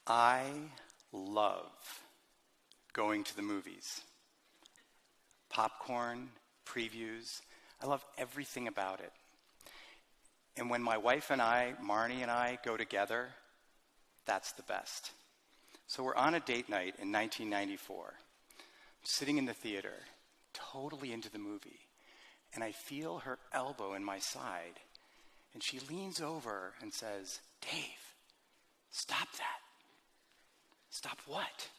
I love going to the movies. Popcorn, previews, I love everything about it. And when my wife and I, Marnie and I, go together, that's the best. So we're on a date night in 1994. I'm sitting in the theater, totally into the movie, and I feel her elbow in my side, and she leans over and says, "Dave, stop that." "Stop what?"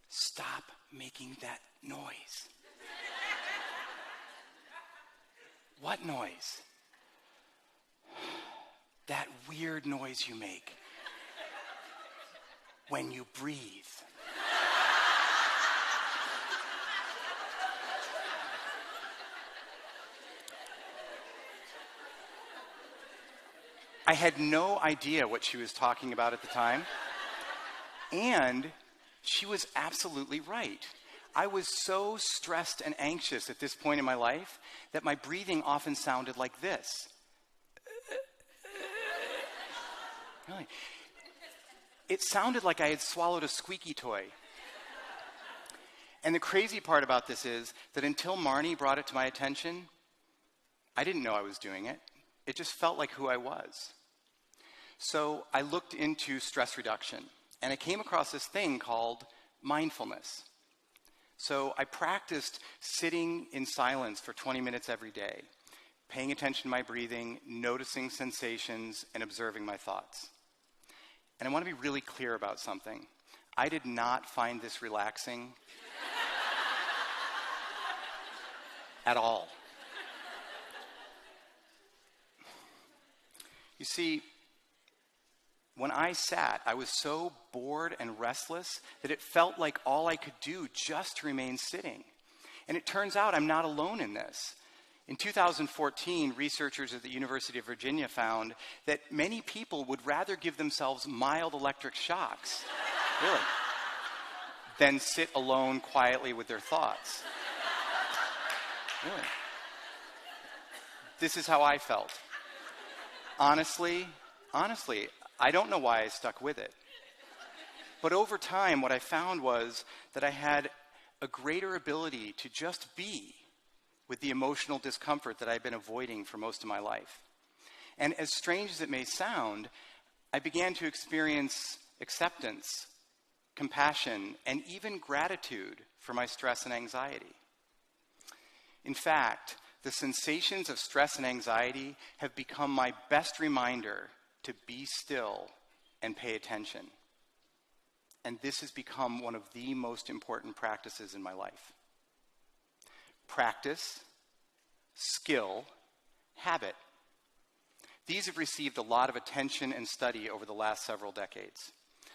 "Stop making that noise." "What noise?" "That weird noise you make when you breathe." I had no idea what she was talking about at the time, and she was absolutely right. I was so stressed and anxious at this point in my life that my breathing often sounded like this. Really. It sounded like I had swallowed a squeaky toy. And the crazy part about this is that until Marnie brought it to my attention, I didn't know I was doing it. It just felt like who I was. So I looked into stress reduction, and I came across this thing called mindfulness. So I practiced sitting in silence for 20 minutes every day, paying attention to my breathing, noticing sensations, and observing my thoughts. And I want to be really clear about something. I did not find this relaxing at all. You see, when I sat, I was so bored and restless that it felt like all I could do just to remain sitting. And it turns out I'm not alone in this. In 2014, researchers at the University of Virginia found that many people would rather give themselves mild electric shocks, really, than sit alone quietly with their thoughts. Really. This is how I felt. Honestly, I don't know why I stuck with it. But over time, what I found was that I had a greater ability to just be with the emotional discomfort that I'd been avoiding for most of my life. And as strange as it may sound, I began to experience acceptance, compassion, and even gratitude for my stress and anxiety. In fact, the sensations of stress and anxiety have become my best reminder to be still and pay attention. And this has become one of the most important practices in my life. Practice, skill, habit. These have received a lot of attention and study over the last several decades.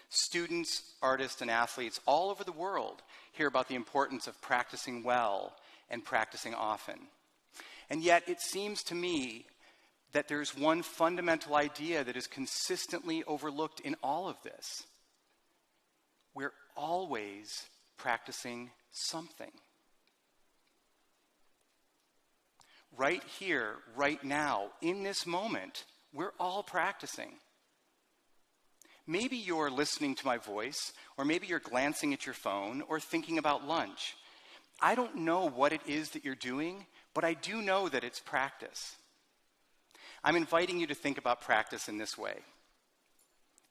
Students, artists, and athletes all over the world hear about the importance of practicing well and practicing often. And yet it seems to me that there's one fundamental idea that is consistently overlooked in all of this. We're always practicing something. Right here, right now, in this moment, we're all practicing. Maybe you're listening to my voice, or maybe you're glancing at your phone, or thinking about lunch. I don't know what it is that you're doing, but I do know that it's practice. I'm inviting you to think about practice in this way.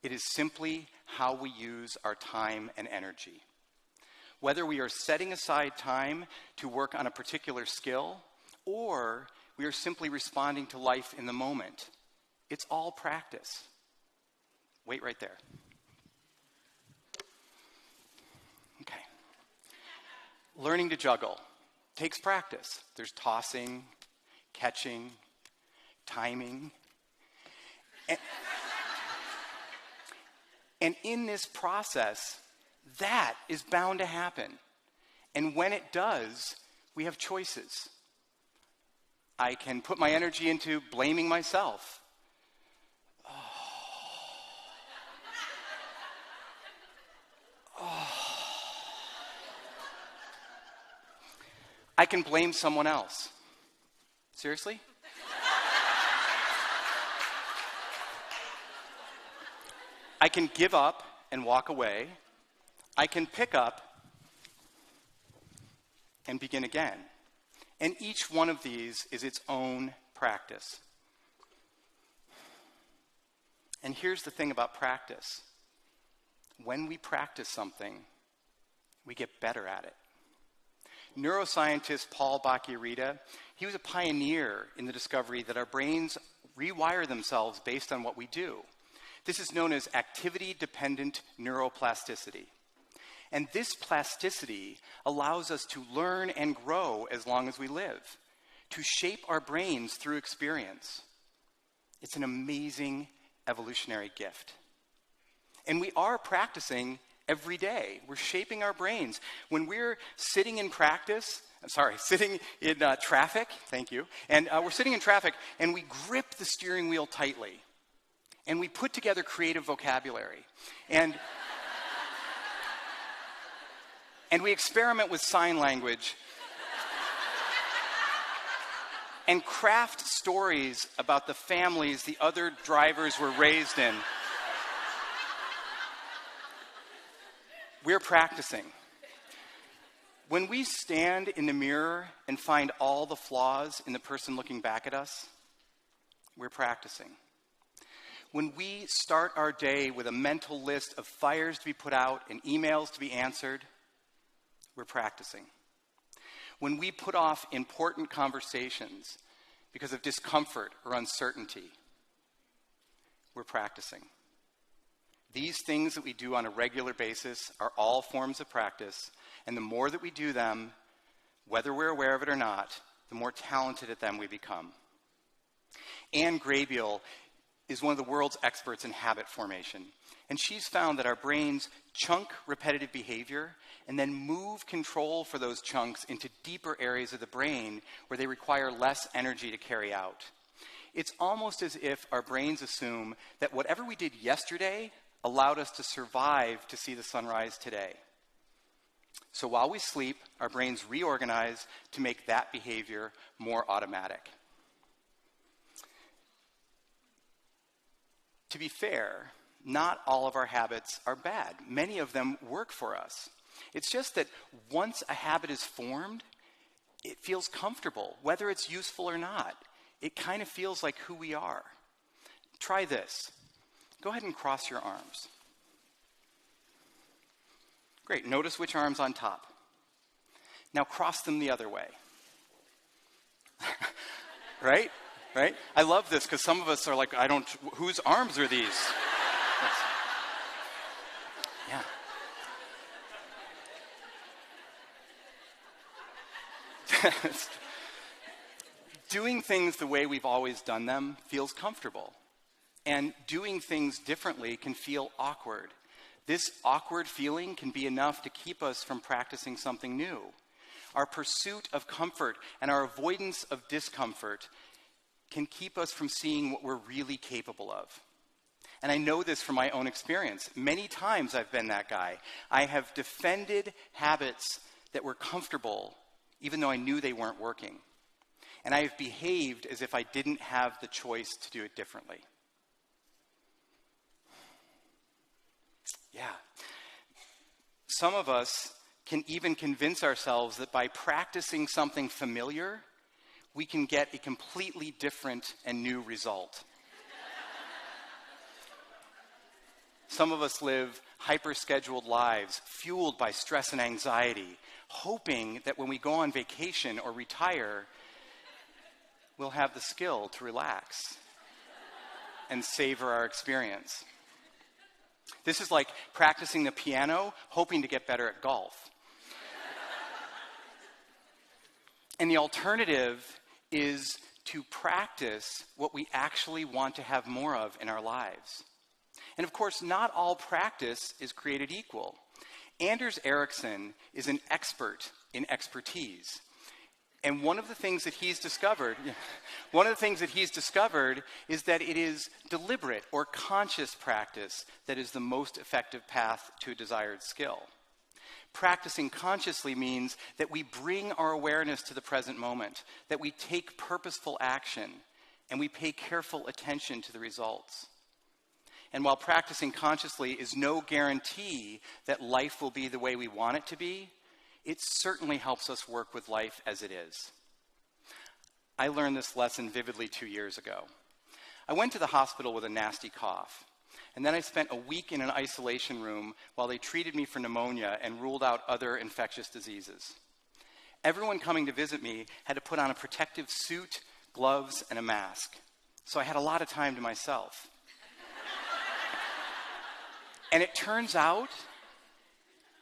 It is simply how we use our time and energy. Whether we are setting aside time to work on a particular skill, or we are simply responding to life in the moment, it's all practice. Wait right there. Okay. Learning to juggle takes practice. There's tossing, catching, timing. And in this process, that is bound to happen. And when it does, we have choices. I can put my energy into blaming myself. I can blame someone else. Seriously? I can give up and walk away. I can pick up and begin again. And each one of these is its own practice. And here's the thing about practice. When we practice something, we get better at it. Neuroscientist Paul Bach-y-Rita, he was a pioneer in the discovery that our brains rewire themselves based on what we do. This is known as activity-dependent neuroplasticity. And this plasticity allows us to learn and grow as long as we live, to shape our brains through experience. It's an amazing evolutionary gift. And we are practicing every day. We're shaping our brains. When we're sitting in sitting in traffic, thank you, and we're sitting in traffic and we grip the steering wheel tightly and we put together creative vocabulary and we experiment with sign language and craft stories about the families the other drivers were raised in. We're practicing. When we stand in the mirror and find all the flaws in the person looking back at us, we're practicing. When we start our day with a mental list of fires to be put out and emails to be answered, we're practicing. When we put off important conversations because of discomfort or uncertainty, we're practicing. These things that we do on a regular basis are all forms of practice, and the more that we do them, whether we're aware of it or not, the more talented at them we become. Anne Graybiel is one of the world's experts in habit formation, and she's found that our brains chunk repetitive behavior and then move control for those chunks into deeper areas of the brain where they require less energy to carry out. It's almost as if our brains assume that whatever we did yesterday allowed us to survive to see the sunrise today. So while we sleep, our brains reorganize to make that behavior more automatic. To be fair, not all of our habits are bad. Many of them work for us. It's just that once a habit is formed, it feels comfortable, whether it's useful or not. It kind of feels like who we are. Try this. Go ahead and cross your arms. Great. Notice which arm's on top. Now cross them the other way. Right? Right? I love this because some of us are like, whose arms are these? Yeah. Doing things the way we've always done them feels comfortable. And doing things differently can feel awkward. This awkward feeling can be enough to keep us from practicing something new. Our pursuit of comfort and our avoidance of discomfort can keep us from seeing what we're really capable of. And I know this from my own experience. Many times I've been that guy. I have defended habits that were comfortable, even though I knew they weren't working. And I have behaved as if I didn't have the choice to do it differently. Yeah. Some of us can even convince ourselves that by practicing something familiar, we can get a completely different and new result. Some of us live hyper-scheduled lives, fueled by stress and anxiety, hoping that when we go on vacation or retire, we'll have the skill to relax and savor our experience. This is like practicing the piano, hoping to get better at golf. And the alternative is to practice what we actually want to have more of in our lives. And of course, not all practice is created equal. Anders Ericsson is an expert in expertise. And one of the things that he's discovered is that it is deliberate or conscious practice that is the most effective path to a desired skill. Practicing consciously means that we bring our awareness to the present moment, that we take purposeful action, and we pay careful attention to the results. And while practicing consciously is no guarantee that life will be the way we want it to be, it certainly helps us work with life as it is. I learned this lesson vividly 2 years ago. I went to the hospital with a nasty cough, and then I spent a week in an isolation room while they treated me for pneumonia and ruled out other infectious diseases. Everyone coming to visit me had to put on a protective suit, gloves, and a mask. So I had a lot of time to myself. And it turns out,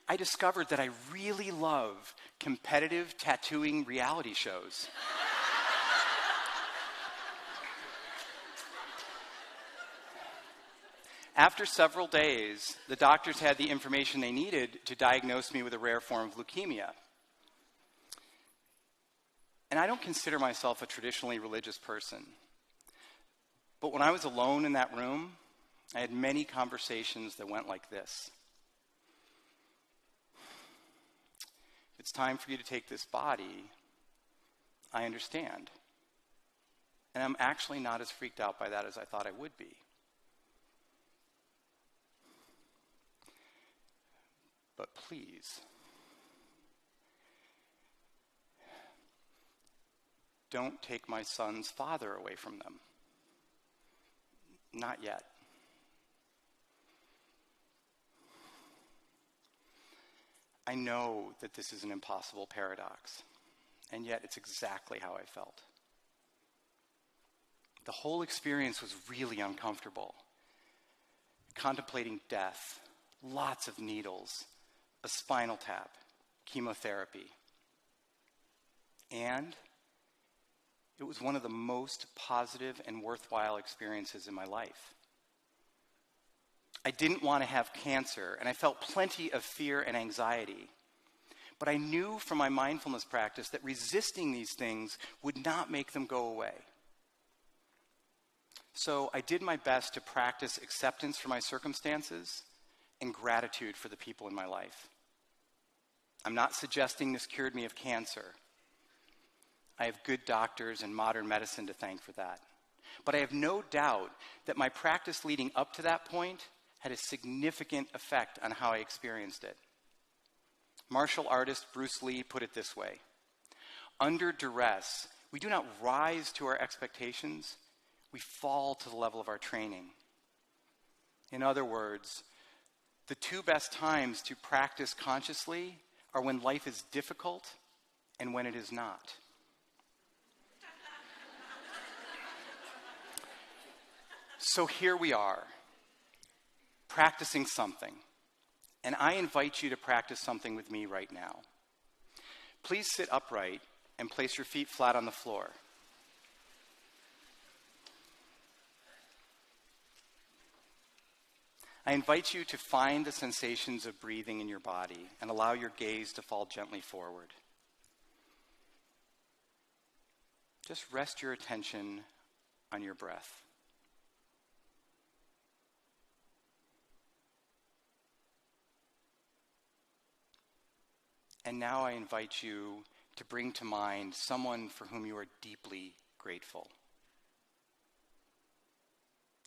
I discovered that I really love competitive tattooing reality shows. After several days, the doctors had the information they needed to diagnose me with a rare form of leukemia. And I don't consider myself a traditionally religious person. But when I was alone in that room, I had many conversations that went like this. If it's time for you to take this body, I understand. And I'm actually not as freaked out by that as I thought I would be. But please, don't take my son's father away from them. Not yet. I know that this is an impossible paradox, and yet it's exactly how I felt. The whole experience was really uncomfortable. Contemplating death, lots of needles, a spinal tap, chemotherapy. And it was one of the most positive and worthwhile experiences in my life. I didn't want to have cancer, and I felt plenty of fear and anxiety. But I knew from my mindfulness practice that resisting these things would not make them go away. So I did my best to practice acceptance for my circumstances and gratitude for the people in my life. I'm not suggesting this cured me of cancer. I have good doctors and modern medicine to thank for that. But I have no doubt that my practice leading up to that point had a significant effect on how I experienced it. Martial artist Bruce Lee put it this way: under duress, we do not rise to our expectations, we fall to the level of our training. In other words, the two best times to practice consciously are when life is difficult and when it is not. So here we are, practicing something. And I invite you to practice something with me right now. Please sit upright and place your feet flat on the floor. I invite you to find the sensations of breathing in your body and allow your gaze to fall gently forward. Just rest your attention on your breath. And now I invite you to bring to mind someone for whom you are deeply grateful.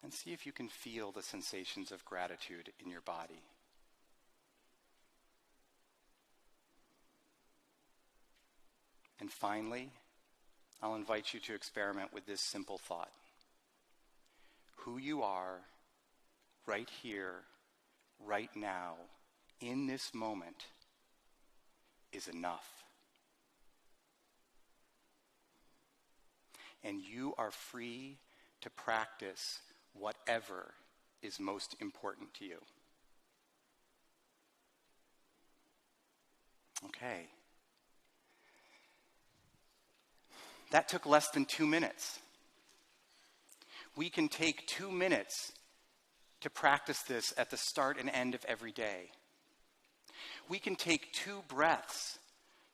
And see if you can feel the sensations of gratitude in your body. And finally, I'll invite you to experiment with this simple thought. Who you are, right here, right now, in this moment, is enough. And you are free to practice whatever is most important to you. Okay. That took less than 2 minutes. We can take 2 minutes to practice this at the start and end of every day. We can take 2 breaths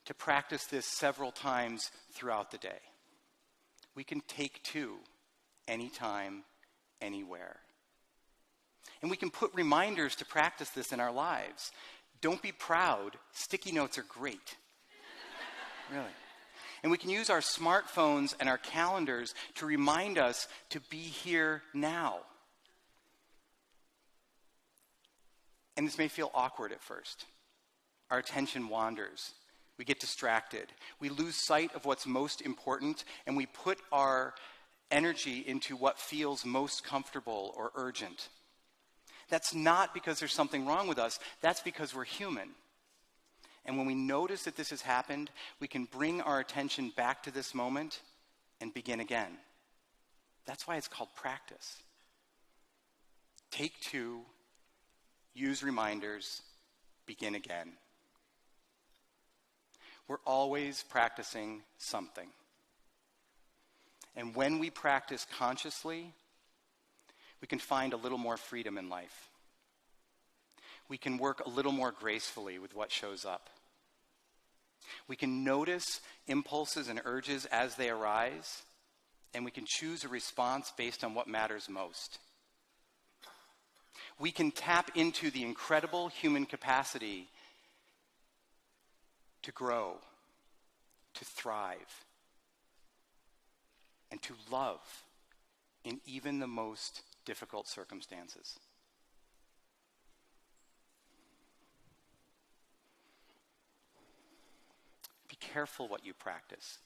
to practice this several times throughout the day. We can take 2 anytime, anywhere. And we can put reminders to practice this in our lives. Don't be proud. Sticky notes are great. Really. And we can use our smartphones and our calendars to remind us to be here now. And this may feel awkward at first. Our attention wanders. We get distracted. We lose sight of what's most important, and we put our energy into what feels most comfortable or urgent. That's not because there's something wrong with us. That's because we're human. And when we notice that this has happened, we can bring our attention back to this moment and begin again. That's why it's called practice. Take 2, use reminders, begin again. We're always practicing something. And when we practice consciously, we can find a little more freedom in life. We can work a little more gracefully with what shows up. We can notice impulses and urges as they arise, and we can choose a response based on what matters most. We can tap into the incredible human capacity to grow, to thrive, and to love in even the most difficult circumstances. Be careful what you practice,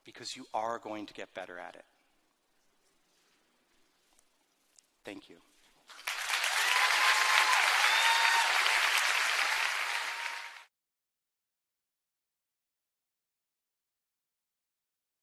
because you are going to get better at it. Thank you.